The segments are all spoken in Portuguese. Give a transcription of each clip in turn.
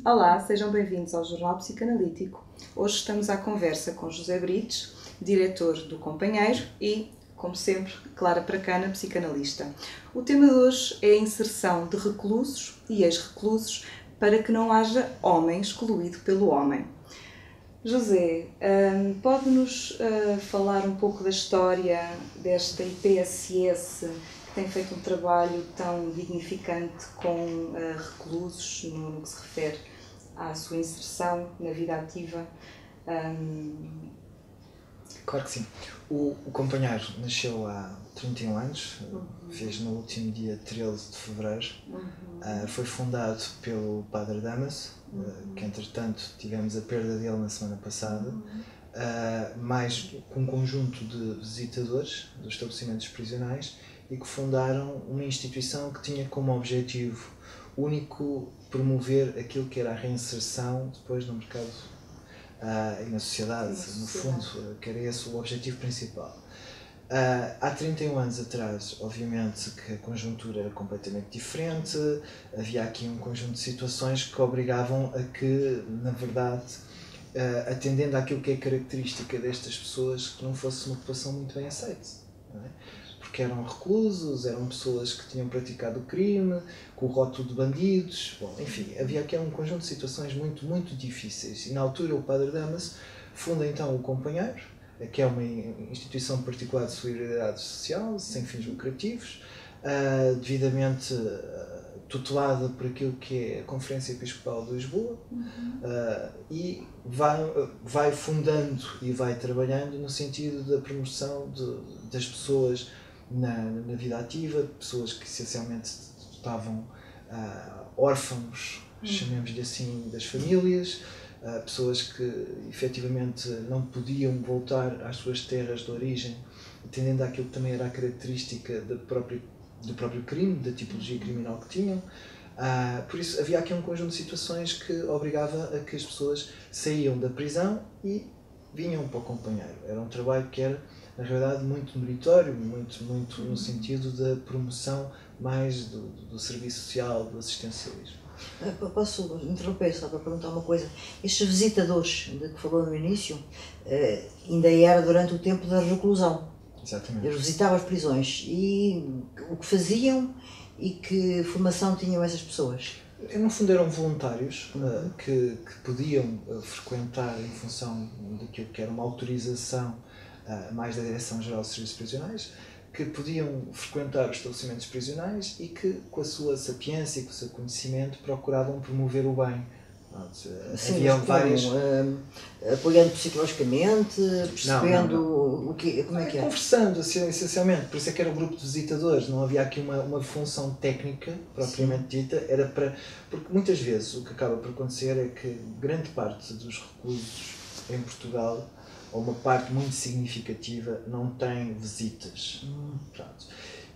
Olá, sejam bem-vindos ao Jornal Psicanalítico. Hoje estamos à conversa com José Brites, diretor do Companheiro e, como sempre, Clara Pracana, psicanalista. O tema de hoje é a inserção de reclusos e ex-reclusos para que não haja homem excluído pelo homem. José, pode-nos falar um pouco da história desta IPSS, que tem feito um trabalho tão dignificante com reclusos no que se refere à sua inserção na vida ativa? Claro que sim. O Companheiro nasceu há 31 anos, fez no último dia 13 de fevereiro. Foi fundado pelo Padre Damaso, que entretanto tivemos a perda dele na semana passada, mais com um conjunto de visitadores dos estabelecimentos prisionais, e que fundaram uma instituição que tinha como objetivo único promover aquilo que era a reinserção depois no mercado e na sociedade, no fundo, que era esse o objetivo principal. Há 31 anos atrás, obviamente que a conjuntura era completamente diferente, havia aqui um conjunto de situações que obrigavam a que, na verdade, atendendo àquilo que é característica destas pessoas, que não fosse uma ocupação muito bem aceita, não é? Porque eram reclusos, eram pessoas que tinham praticado o crime, com o rótulo de bandidos, bom, enfim, havia aqui um conjunto de situações muito, muito difíceis. E na altura o Padre Damaso funda então o Companheiro, que é uma instituição particular de solidariedade social, sem fins lucrativos, devidamente tutelada por aquilo que é a Conferência Episcopal de Lisboa, e vai fundando e vai trabalhando no sentido da promoção das pessoas na vida ativa, pessoas que essencialmente estavam órfãos, chamemos-lhe assim, das famílias, pessoas que efetivamente não podiam voltar às suas terras de origem, atendendo àquilo que também era a característica do próprio crime, da tipologia criminal que tinham. Por isso havia aqui um conjunto de situações que obrigava a que as pessoas saíam da prisão e vinham para o Companheiro. Era um trabalho que era, na realidade, muito meritório, muito no sentido da promoção mais do serviço social, do assistencialismo. Posso interromper só para perguntar uma coisa? Estes visitadores de que falou no início, ainda era durante o tempo da reclusão. Exatamente. Eles visitavam as prisões e o que faziam e que formação tinham essas pessoas? No fundo eram voluntários que podiam frequentar em função daquilo que era uma autorização mais da Direção-Geral de Serviços Prisionais, que podiam frequentar os estabelecimentos prisionais e que, com a sua sapiência e com o seu conhecimento, procuravam promover o bem. Sim, havia várias... apoiando psicologicamente, percebendo como é que é? Conversando, essencialmente. Por isso é que era o grupo de visitadores, não havia aqui uma função técnica, propriamente dita, era para... Porque muitas vezes o que acaba por acontecer é que grande parte dos reclusos em Portugal, ou uma parte muito significativa, não tem visitas.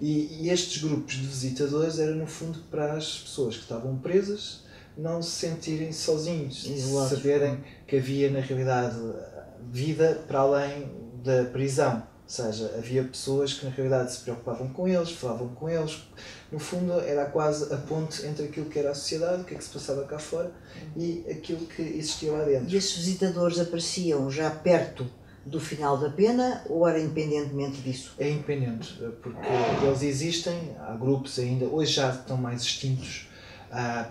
E estes grupos de visitadores eram, no fundo, para as pessoas que estavam presas não se sentirem sozinhos, saberem que havia, na realidade, vida para além da prisão. Ou seja, havia pessoas que, na realidade, se preocupavam com eles, falavam com eles. No fundo, era quase a ponte entre aquilo que era a sociedade, o que é que se passava cá fora, e aquilo que existia lá dentro. E esses visitadores apareciam já perto do final da pena ou era independentemente disso? É independente, porque eles existem, há grupos ainda, hoje já estão mais extintos,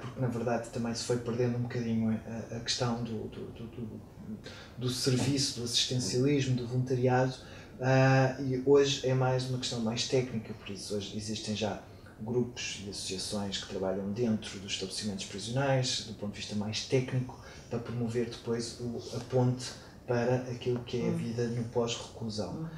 porque na verdade também se foi perdendo um bocadinho a questão do serviço, do assistencialismo, do voluntariado, e hoje é mais uma questão mais técnica, por isso hoje existem já grupos e associações que trabalham dentro dos estabelecimentos prisionais, do ponto de vista mais técnico, para promover depois a ponte para aquilo que é a vida no pós-reclusão.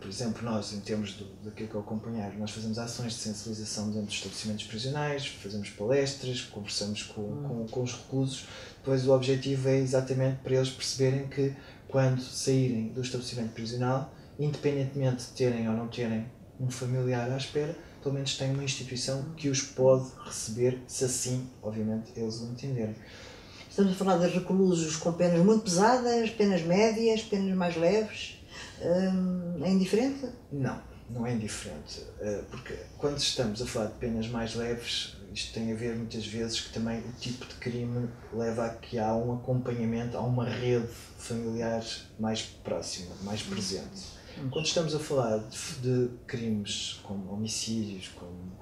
Por exemplo, nós, em termos daquilo que é o Companheiro, nós fazemos ações de sensibilização dentro dos estabelecimentos prisionais, fazemos palestras, conversamos com os reclusos. Depois o objetivo é exatamente para eles perceberem que quando saírem do estabelecimento prisional, independentemente de terem ou não terem um familiar à espera, pelo menos têm uma instituição que os pode receber, se assim, obviamente, eles o entenderem. Estamos a falar de reclusos com penas muito pesadas, penas médias, penas mais leves. É indiferente? Não é indiferente. Porque quando estamos a falar de penas mais leves, isto tem a ver muitas vezes que também o tipo de crime leva a que há um acompanhamento, há uma rede familiar mais próxima, mais presente. Quando estamos a falar de crimes como homicídios, como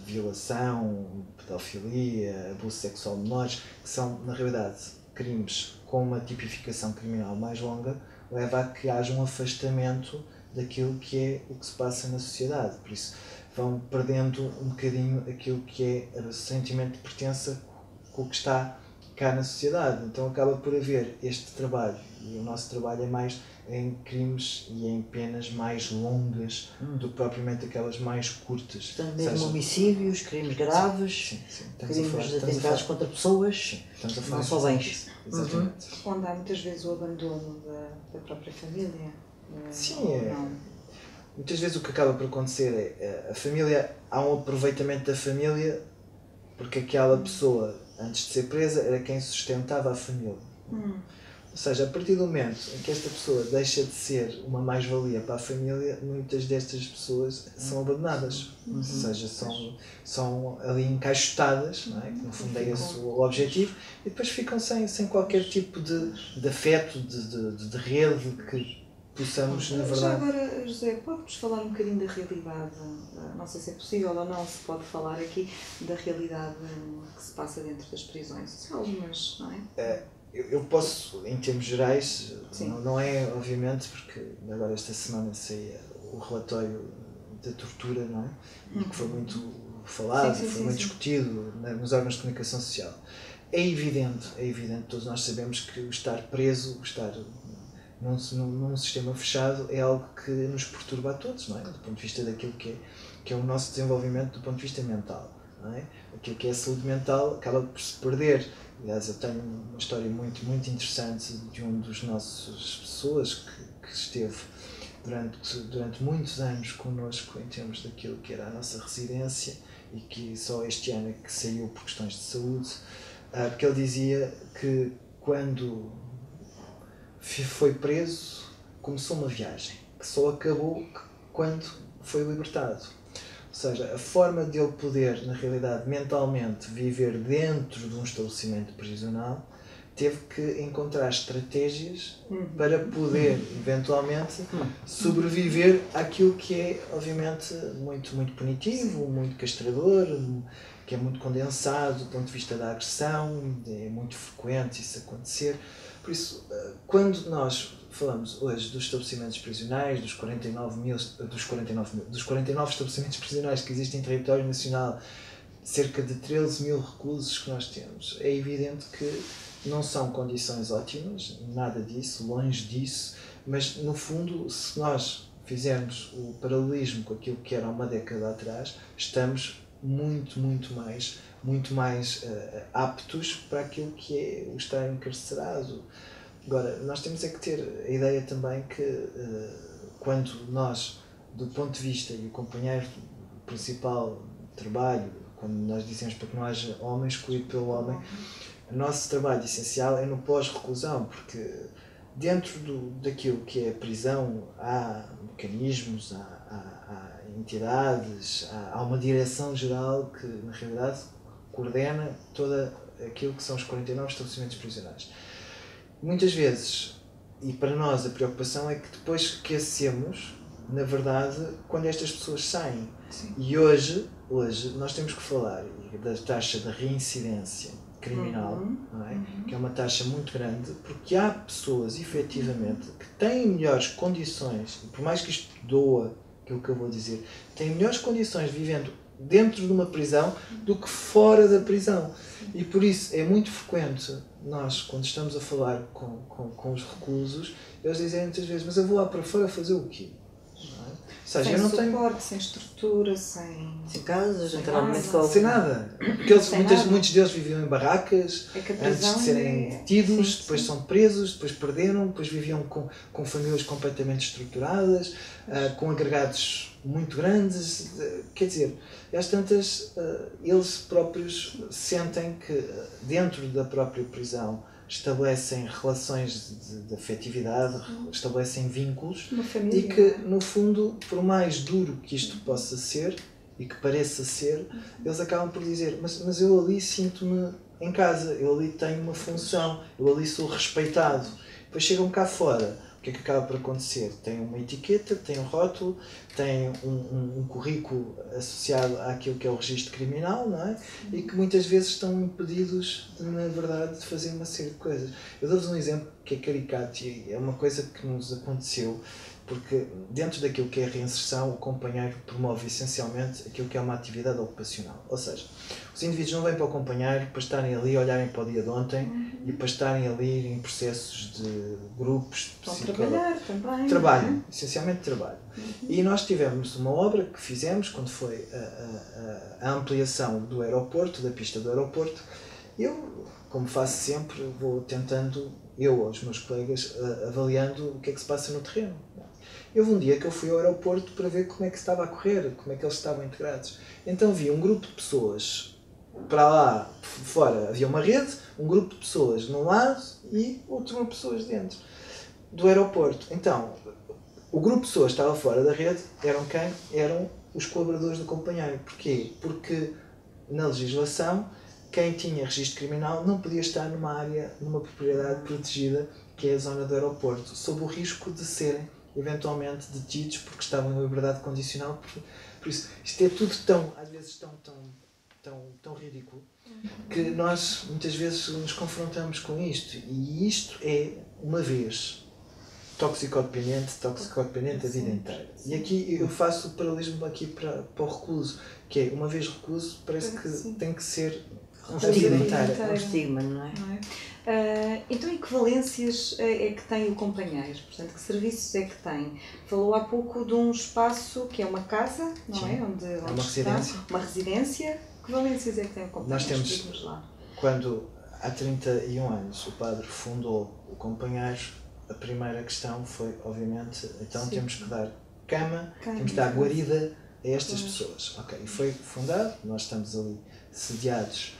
violação, pedofilia, abuso sexual de menores, que são, na realidade, crimes com uma tipificação criminal mais longa, leva a que haja um afastamento daquilo que é o que se passa na sociedade. Por isso, vão perdendo um bocadinho aquilo que é o sentimento de pertença com o que está cá na sociedade. Então acaba por haver este trabalho, e o nosso trabalho é mais em crimes e em penas mais longas do que propriamente aquelas mais curtas. Portanto, mesmo homicídios, crimes graves, crimes de atentados contra pessoas, não só bens. Exatamente. Onde há muitas vezes o abandono da própria família. Sim, muitas vezes o que acaba por acontecer é a família, há um aproveitamento da família porque aquela pessoa, antes de ser presa, era quem sustentava a família. Ou seja, a partir do momento em que esta pessoa deixa de ser uma mais-valia para a família, muitas destas pessoas são abandonadas. Ou seja, são ali encaixotadas, não é? Que no fundo é esse o objetivo, e depois ficam sem qualquer tipo de afeto, de rede que possamos, na verdade... Já agora, José, pode-nos falar um bocadinho da realidade, não sei se é possível ou não, se pode falar aqui, da realidade que se passa dentro das prisões. Algumas, não é? Eu posso, em termos gerais, não é, obviamente, porque agora esta semana saía o relatório da tortura, não é? E que foi muito falado, foi muito discutido nos órgãos de comunicação social. É evidente, todos nós sabemos que o estar preso, o estar num sistema fechado é algo que nos perturba a todos, não é? Do ponto de vista daquilo que é o nosso desenvolvimento do ponto de vista mental, não é? Aquilo que é a saúde mental acaba por se perder. Aliás, eu tenho uma história muito, muito interessante de um dos nossos pessoas que esteve durante muitos anos connosco em termos daquilo que era a nossa residência e que só este ano é que saiu por questões de saúde, porque ele dizia que quando foi preso começou uma viagem que só acabou quando foi libertado. Ou seja, a forma de ele poder, na realidade, mentalmente viver dentro de um estabelecimento prisional, teve que encontrar estratégias para poder, eventualmente, sobreviver àquilo que é, obviamente, muito, muito punitivo, muito castrador, que é muito condensado do ponto de vista da agressão, é muito frequente isso acontecer. Por isso, quando nós falamos hoje dos estabelecimentos prisionais, dos 49 estabelecimentos prisionais que existem em território nacional, cerca de 13 mil reclusos que nós temos, é evidente que não são condições ótimas, nada disso, longe disso, mas no fundo, se nós fizermos o paralelismo com aquilo que era uma década atrás, estamos muito mais aptos para aquilo que é o estar encarcerado. Agora, nós temos é que ter a ideia também que quando nós, do ponto de vista, e o companheiro principal de trabalho, quando nós dizemos para que não haja homem escolhido pelo homem, o nosso trabalho essencial é no pós-reclusão, porque dentro daquilo que é a prisão há mecanismos, há entidades, há uma direção geral que, na realidade, coordena toda aquilo que são os 49 estabelecimentos prisionais. Muitas vezes, e para nós a preocupação é que depois esquecemos, na verdade, quando estas pessoas saem. Sim. E hoje nós temos que falar da taxa de reincidência criminal, não é? Que é uma taxa muito grande, porque há pessoas, efetivamente, que têm melhores condições, e por mais que isto doa, aquilo que eu vou dizer, têm melhores condições vivendo dentro de uma prisão do que fora da prisão. E por isso é muito frequente nós, quando estamos a falar com os reclusos, eles dizem muitas vezes, mas eu vou lá para fora fazer o quê? Seja, sem eu não suporte, tenho... sem estrutura, sem casas, sem nada. Porque muitos deles viviam em barracas antes de serem detidos, depois são presos, depois perderam, depois viviam com famílias completamente estruturadas, com agregados muito grandes. Quer dizer, às tantas, eles próprios sentem que dentro da própria prisão estabelecem relações de afetividade, estabelecem vínculos e que, no fundo, por mais duro que isto possa ser, e que pareça ser, eles acabam por dizer, mas eu ali sinto-me em casa, eu ali tenho uma função, eu ali sou respeitado. Depois chegam cá fora, o que é que acaba por acontecer? Tem uma etiqueta, tem um rótulo, tem um currículo associado àquilo que é o registro criminal, não é? E que muitas vezes estão impedidos, na verdade, de fazer uma série de coisas. Eu dou-vos um exemplo que é caricato e é uma coisa que nos aconteceu, porque dentro daquilo que é a reinserção, o companheiro promove essencialmente aquilo que é uma atividade ocupacional. Ou seja, os indivíduos não vêm para o companheiro para estarem ali, olharem para o dia de ontem e para estarem ali em processos de grupos. Estão a trabalhar também. Trabalho, essencialmente trabalho. E nós tivemos uma obra que fizemos quando foi a ampliação do aeroporto, da pista do aeroporto. Eu, como faço sempre, vou tentando, eu ou os meus colegas, avaliando o que é que se passa no terreno. Houve um dia que eu fui ao aeroporto para ver como é que estava a correr, como é que eles estavam integrados. Então vi um grupo de pessoas, para lá fora havia uma rede, um grupo de pessoas num lado e outro grupo de pessoas dentro do aeroporto. Então, o grupo de pessoas que estava fora da rede eram quem? Eram os colaboradores do companheiro. Porquê? Porque na legislação, quem tinha registro criminal não podia estar numa área, numa propriedade protegida, que é a zona do aeroporto, sob o risco de serem eventualmente detidos porque estavam em liberdade condicional. Por isso, isto é tudo tão, às vezes, tão ridículo, que nós muitas vezes nos confrontamos com isto. E isto é, uma vez, toxicodependente a vida inteira. E aqui eu faço o paralelismo aqui para o recluso, que é, uma vez recluso, parece que tem que ser um estigma inteira. Um estigma, não é? Então, e que valências é que tem o companheiro? Portanto, que serviços é que tem? Falou há pouco de um espaço que é uma casa, não Sim. é? Onde uma residência. Uma residência. Que valências é que tem o companheiro? Nós temos, quando há 31 anos o padre fundou o companheiro, a primeira questão foi, obviamente, então temos que dar cama, temos que dar guarida a estas pessoas. Ok, e foi fundado, nós estamos ali sediados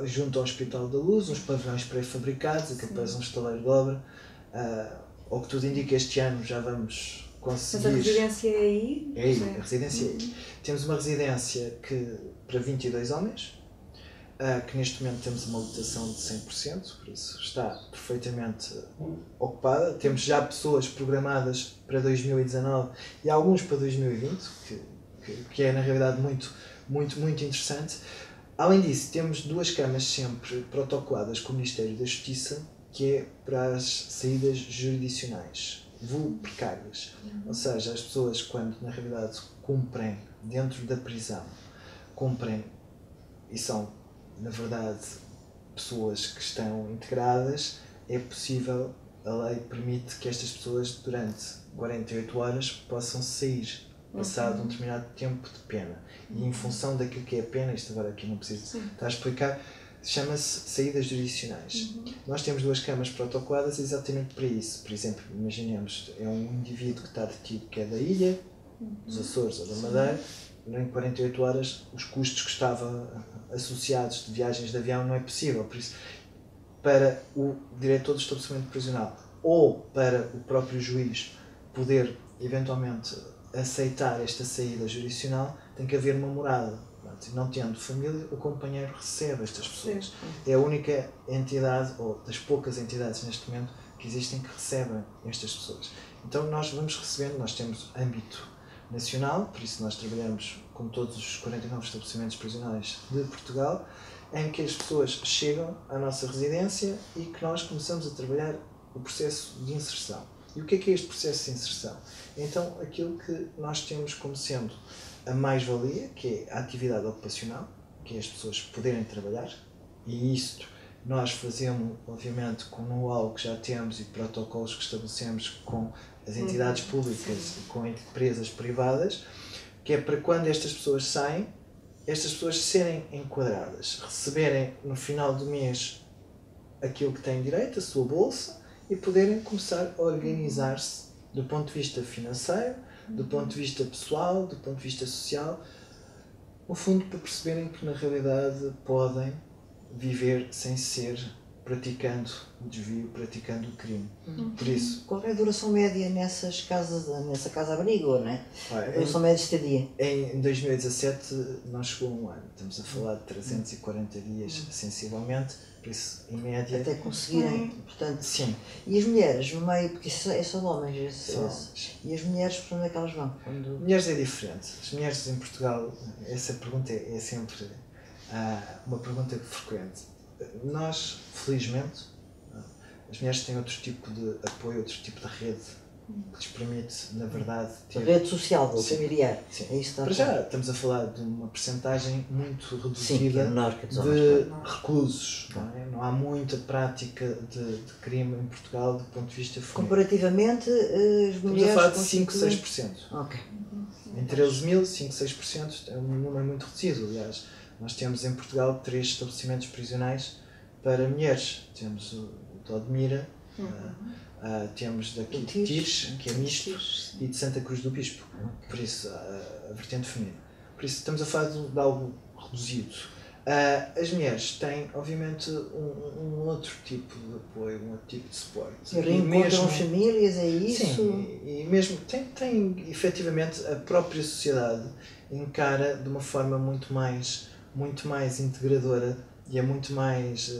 junto ao Hospital da Luz, uns pavilhões pré-fabricados, aquilo parece um estaleiro de obra. Ao que tudo indica, este ano já vamos conseguir... Mas a residência é aí? É aí, a residência é aí. Temos uma residência para 22 homens, que neste momento temos uma lotação de 100%, por isso está perfeitamente ocupada. Temos já pessoas programadas para 2019 e alguns para 2020, que é na realidade muito interessante. Além disso, temos 2 camas sempre protocoladas com o Ministério da Justiça, que é para as saídas jurisdicionais, vulgo precárias. Ou seja, as pessoas, quando na realidade cumprem dentro da prisão, cumprem e são, na verdade, pessoas que estão integradas, é possível, a lei permite que estas pessoas durante 48 horas possam sair, passado um determinado tempo de pena. E em função daquilo que é a pena, isto agora aqui não preciso estar a explicar, chama-se saídas jurisdicionais. Nós temos 2 camas protocoladas exatamente para isso. Por exemplo, imaginemos, é um indivíduo que está detido que é da ilha, dos Açores ou da Madeira, em 48 horas os custos que estavam associados de viagens de avião não é possível. Por isso, para o diretor do estabelecimento prisional ou para o próprio juiz poder eventualmente aceitar esta saída jurisdicional, tem que haver uma morada. Não tendo família, o companheiro recebe estas pessoas. É a única entidade, ou das poucas entidades neste momento, que existem que recebem estas pessoas. Então nós vamos recebendo, nós temos âmbito nacional, por isso nós trabalhamos com todos os 49 estabelecimentos prisionais de Portugal, em que as pessoas chegam à nossa residência e que nós começamos a trabalhar o processo de inserção. E o que é este processo de inserção? Então, aquilo que nós temos como sendo a mais-valia, que é a atividade ocupacional, que é as pessoas poderem trabalhar, e isto nós fazemos, obviamente, com o know-how que já temos e protocolos que estabelecemos com as entidades públicas e com empresas privadas, que é para quando estas pessoas saem, estas pessoas serem enquadradas, receberem no final do mês aquilo que têm direito, a sua bolsa, e poderem começar a organizar-se do ponto de vista financeiro, do ponto de vista pessoal, do ponto de vista social, no fundo para perceberem que na realidade podem viver sem ser praticando o desvio, praticando o crime. Por isso... Qual é a duração média nessa casa-abrigo, não é? A duração média de estadia? Em 2017 não chegou a 1 ano. Estamos a falar de 340 dias, sensivelmente. Por isso, em média... Até conseguirem, portanto... Sim. E as mulheres, no meio, porque isso é só de homens, e as mulheres, por onde é que elas vão? Mulheres é diferente. As mulheres em Portugal, essa pergunta é sempre uma pergunta frequente. Nós, felizmente, as mulheres têm outro tipo de apoio, outro tipo de rede que lhes permite, na verdade, ter... A rede social, familiar. Sim. É isso que Para já estamos a falar de uma percentagem muito reduzida de reclusos. Não é? Não há muita prática de crime em Portugal do ponto de vista feminino. Comparativamente, as mulheres... Estamos a falar de 5, 6%. Ok. Em 13.000, 5, 6% é um número muito reduzido. Aliás, nós temos em Portugal 3 estabelecimentos prisionais para mulheres. Temos o de Odmira, temos daqui de Tires, que é misto, e de Santa Cruz do Bispo. Por isso, a vertente feminina. Por isso, estamos a falar de algo reduzido. As mulheres têm, obviamente, um outro tipo de apoio, um outro tipo de suporte. E reencontram as famílias, é isso? Sim, e mesmo tem efetivamente, a própria sociedade encara de uma forma muito mais integradora e é muito mais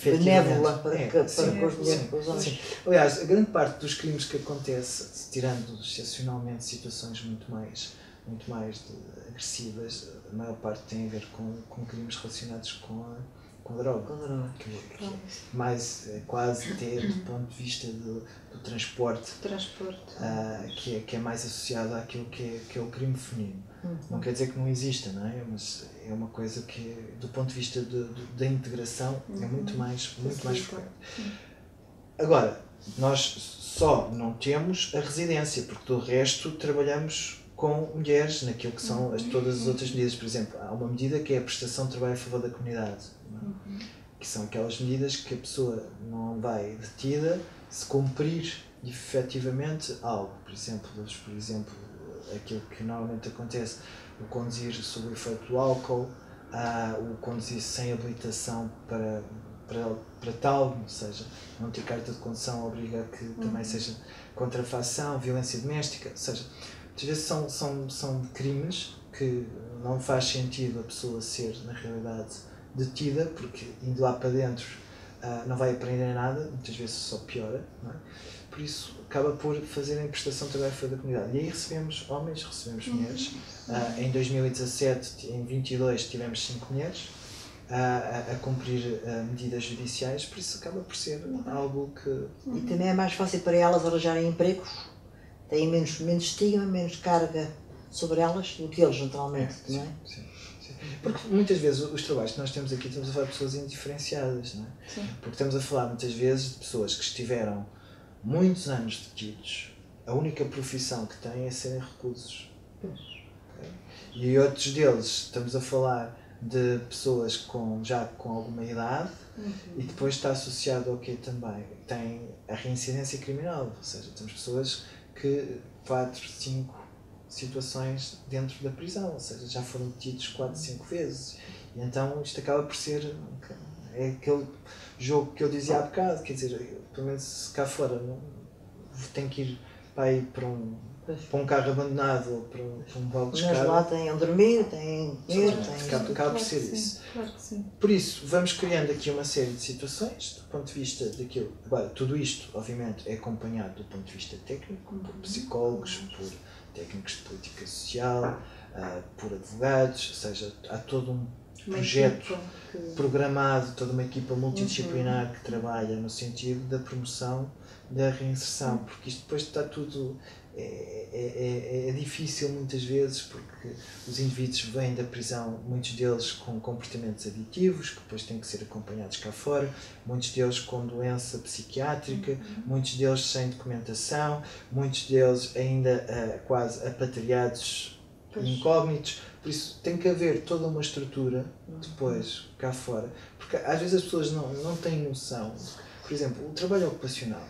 benévola para com as mulheres, com os homens. Sim. Aliás, a grande parte dos crimes que acontece, tirando excepcionalmente situações muito mais agressivas, a maior parte tem a ver com crimes relacionados com a droga. Que é mais quase até do ponto de vista do transporte. Que é mais associado àquilo que é o crime feminino. Não quer dizer que não exista, não é? Mas é uma coisa que, do ponto de vista da integração, é muito mais frequente. Agora, nós só não temos a residência, porque do resto trabalhamos com mulheres naquilo que são todas as outras medidas. Por exemplo, há uma medida que é a prestação de trabalho a favor da comunidade, que são aquelas medidas que a pessoa não vai detida se cumprir efetivamente algo. Por exemplo, aquilo que normalmente acontece, o conduzir sob o efeito do álcool, o conduzir sem habilitação para tal, ou seja, não ter carta de condução obriga a que também seja contrafação, violência doméstica, ou seja, muitas vezes são crimes que não faz sentido a pessoa ser, na realidade, detida, porque indo lá para dentro não vai aprender nada, muitas vezes só piora, não é? Por isso acaba por fazerem prestação de trabalho fora da comunidade. E aí recebemos homens, recebemos mulheres. Em 2017, em 22, tivemos 5 mulheres a cumprir medidas judiciais, por isso acaba por ser algo que... E também é mais fácil para elas arranjarem empregos, têm menos estigma, menos carga sobre elas do que eles, naturalmente, não é? Sim. Porque muitas vezes os trabalhos que nós temos aqui, estamos a falar de pessoas indiferenciadas, não é? Sim. Porque estamos a falar muitas vezes de pessoas que estiveram muitos anos detidos, a única profissão que têm é serem reclusos. Okay? E outros deles, estamos a falar de pessoas já com alguma idade e depois está associado ao quê também? Tem a reincidência criminal, ou seja, temos pessoas que 4, 5 situações dentro da prisão, ou seja, já foram detidos 4, 5 vezes. E então isto acaba por ser aquele jogo que eu dizia há bocado, quer dizer, pelo menos se cá fora não, tem que ir para um carro abandonado ou para um balde de escada. Mas lá têm onde dormir, têm comer, acaba por ser isso. Claro que sim. Por isso, vamos criando aqui uma série de situações, do ponto de vista daquilo. Agora, tudo isto, obviamente, é acompanhado do ponto de vista técnico, por psicólogos, por técnicos de política social, por advogados, ou seja, há todo um projeto programado, toda uma equipa multidisciplinar que trabalha no sentido da promoção da reinserção, porque isto depois está tudo... É difícil muitas vezes, porque os indivíduos vêm da prisão, muitos deles com comportamentos aditivos, que depois têm que ser acompanhados cá fora, muitos deles com doença psiquiátrica, muitos deles sem documentação, muitos deles ainda quase apatriados, incógnitos. Por isso tem que haver toda uma estrutura depois cá fora, porque às vezes as pessoas não têm noção. Por exemplo, o trabalho ocupacional.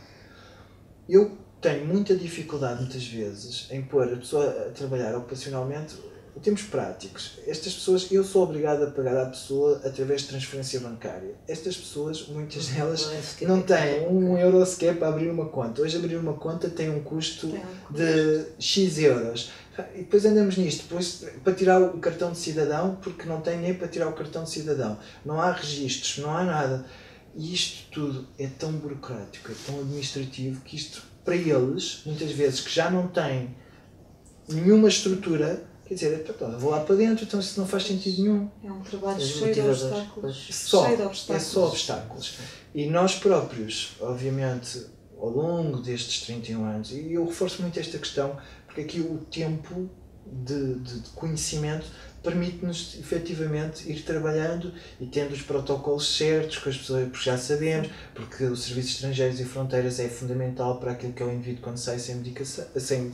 Eu tenho muita dificuldade muitas vezes em pôr a pessoa a trabalhar ocupacionalmente em termos práticos, estas pessoas, eu sou obrigado a pagar à pessoa através de transferência bancária. Estas pessoas, muitas delas, não têm um euro sequer para abrir uma conta. Hoje abrir uma conta tem um custo de X euros. E depois andamos nisto, depois, para tirar o cartão de cidadão, porque não tem nem para tirar o cartão de cidadão. Não há registros, não há nada. E isto tudo é tão burocrático, é tão administrativo, que isto, para eles, muitas vezes, que já não têm nenhuma estrutura, quer dizer, vou lá para dentro, então isso não faz sentido nenhum. É um trabalho cheio de obstáculos. É só obstáculos. E nós próprios, obviamente, ao longo destes 31 anos, e eu reforço muito esta questão, porque aqui o tempo de conhecimento permite-nos efetivamente ir trabalhando e tendo os protocolos certos com as pessoas, porque já sabemos, porque o Serviço de Estrangeiros e Fronteiras é fundamental para aquilo que é o indivíduo quando sai sem medicação, sem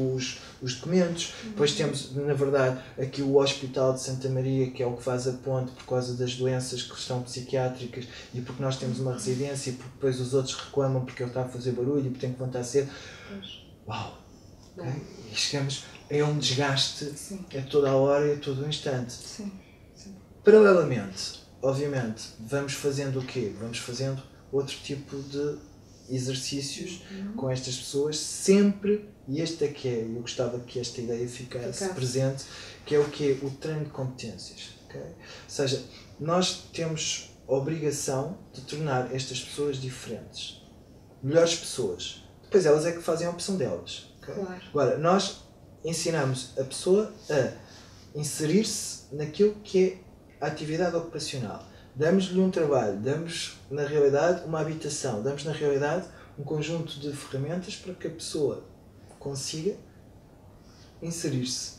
os documentos. Depois temos, na verdade, aqui o Hospital de Santa Maria, que é o que faz a ponte por causa das doenças que estão psiquiátricas e porque nós temos uma residência e porque depois os outros reclamam porque ele está a fazer barulho e porque tem que levantar cedo. Uau! Okay? E chegamos a um desgaste a toda a hora e a todo o instante. Sim. Paralelamente, obviamente, vamos fazendo o quê? Vamos fazendo outro tipo de exercícios com estas pessoas, sempre, e este é que é, eu gostava que esta ideia ficasse presente, que é o quê? O treino de competências. Okay? Ou seja, nós temos a obrigação de tornar estas pessoas diferentes, melhores pessoas. Depois elas é que fazem a opção delas. Okay? Claro. Agora, nós ensinamos a pessoa a inserir-se naquilo que é a atividade ocupacional. Damos-lhe um trabalho, damos na realidade uma habitação, damos na realidade um conjunto de ferramentas para que a pessoa consiga inserir-se.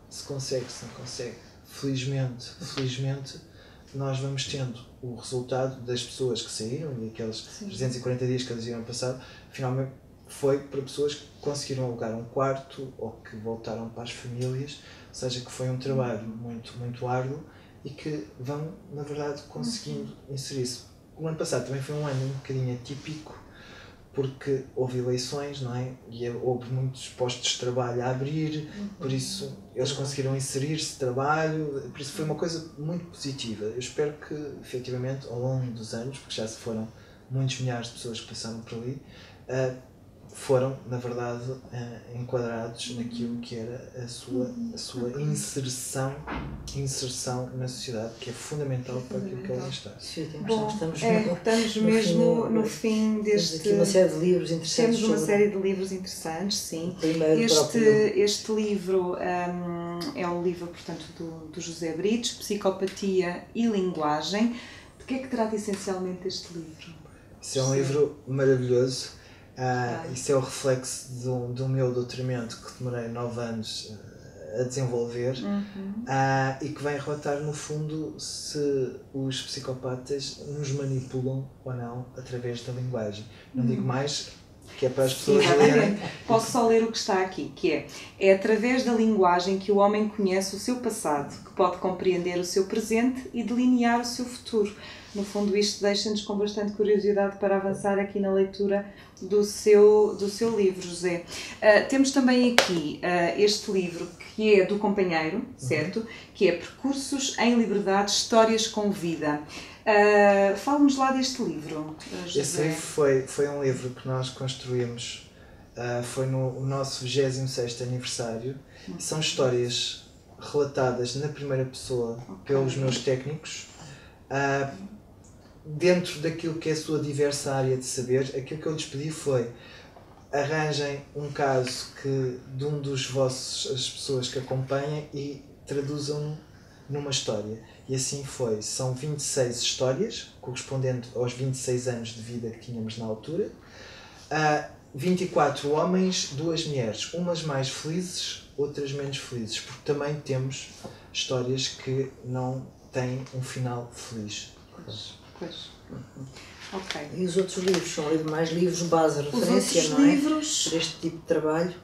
Se consegue, se não consegue. Felizmente, nós vamos tendo o resultado das pessoas que saíram e aqueles 340 dias que eles iam passado, finalmente foi para pessoas que conseguiram alugar um quarto ou que voltaram para as famílias, ou seja, que foi um trabalho muito, muito árduo e que vão, na verdade, conseguindo inserir-se. O ano passado também foi um ano um bocadinho atípico, porque houve eleições, não é? E houve muitos postos de trabalho a abrir, por isso eles conseguiram inserir-se trabalho, por isso foi uma coisa muito positiva. Eu espero que, efetivamente, ao longo dos anos, porque já se foram muitos milhares de pessoas que passaram por ali, foram, na verdade, enquadrados naquilo que era a sua inserção na sociedade, que é fundamental para aquilo que ela está. Bom, estamos mesmo no fim deste... Temos aqui uma série de livros interessantes. Temos uma série de livros interessantes, sim. Este livro é um livro, portanto, do José Brites, Psicopatia e Linguagem. De que é que trata essencialmente este livro? Isso é um livro maravilhoso. Isso é o reflexo do meu doutoramento que demorei 9 anos a desenvolver e que vem relatar no fundo se os psicopatas nos manipulam ou não através da linguagem. Não digo mais, que é para as pessoas lerem. Posso só ler o que está aqui, que é através da linguagem que o homem conhece o seu passado, que pode compreender o seu presente e delinear o seu futuro. No fundo, isto deixa-nos com bastante curiosidade para avançar aqui na leitura do seu livro, José. Temos também aqui este livro que é do companheiro, certo? Que é Percursos em Liberdade, Histórias com Vida. Fala-nos lá deste livro, José. Esse livro foi um livro que nós construímos, foi no nosso 26º aniversário. São histórias relatadas na primeira pessoa pelos meus técnicos. Dentro daquilo que é a sua diversa área de saber, aquilo que eu lhes pedi foi: arranjem um caso de um dos as pessoas que acompanhem e traduzam-no numa história. E assim foi. São 26 histórias, correspondendo aos 26 anos de vida que tínhamos na altura. 24 homens, 2 mulheres, umas mais felizes, outras menos felizes, porque também temos histórias que não têm um final feliz. Pois. Ok. E os outros livros? São mais livros base, referência, não é? Livros... Para este tipo de trabalho.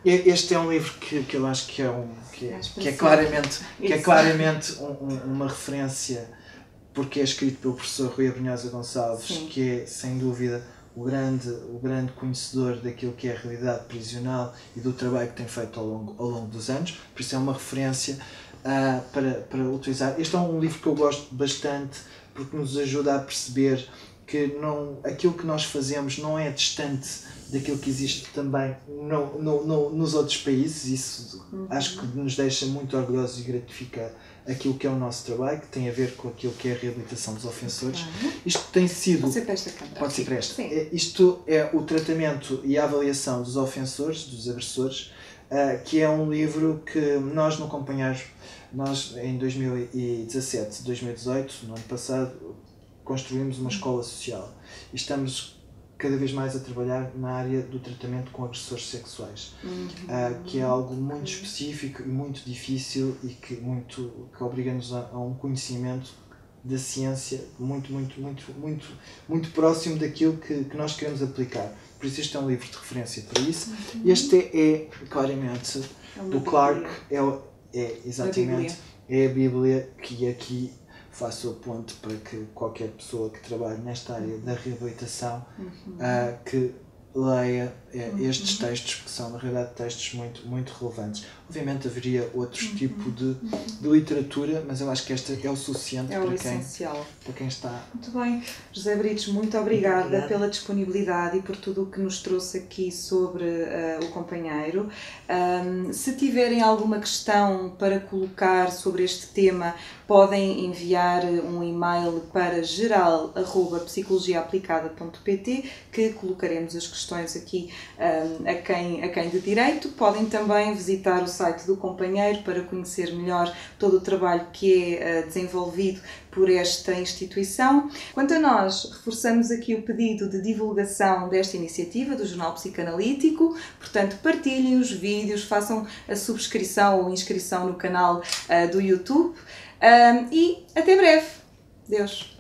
Este é um livro que eu acho que é claramente uma referência, porque é escrito pelo professor Rui Abrunhosa Gonçalves, que é, sem dúvida, o grande conhecedor daquilo que é a realidade prisional e do trabalho que tem feito ao longo dos anos, por isso é uma referência para utilizar. Este é um livro que eu gosto bastante porque nos ajuda a perceber que aquilo que nós fazemos não é distante daquilo que existe também nos outros países. Isso acho que nos deixa muito orgulhosos e gratifica aquilo que é o nosso trabalho, que tem a ver com aquilo que é a reabilitação dos ofensores. Isto tem sido... Pode ser para esta câmara. Pode ser para esta. Isto é o tratamento e a avaliação dos ofensores, dos agressores, que é um livro que nós no Companheiros, nós em 2017, 2018, no ano passado, construímos uma escola social e estamos cada vez mais a trabalhar na área do tratamento com agressores sexuais, que é algo muito específico e muito difícil e que obriga-nos a um conhecimento da ciência muito próximo daquilo que nós queremos aplicar. Por isso este é um livro de referência para isso. Este é claramente do Clarke, exatamente, é a Bíblia, que aqui faço a ponte para que qualquer pessoa que trabalhe nesta área da reabilitação que leia estes textos, que são na realidade textos muito relevantes. Obviamente haveria outros tipos de literatura, mas eu acho que esta é o suficiente para quem está... Muito bem. José Brites, muito obrigada pela disponibilidade e por tudo o que nos trouxe aqui sobre o companheiro. Se tiverem alguma questão para colocar sobre este tema, podem enviar um e-mail para geral@psicologiaaplicada.pt, que colocaremos as questões aqui a quem de direito. Podem também visitar o site do companheiro para conhecer melhor todo o trabalho que é desenvolvido por esta instituição. Quanto a nós, reforçamos aqui o pedido de divulgação desta iniciativa do Jornal Psicanalítico, portanto partilhem os vídeos, façam a subscrição ou inscrição no canal do YouTube e até breve. Deus!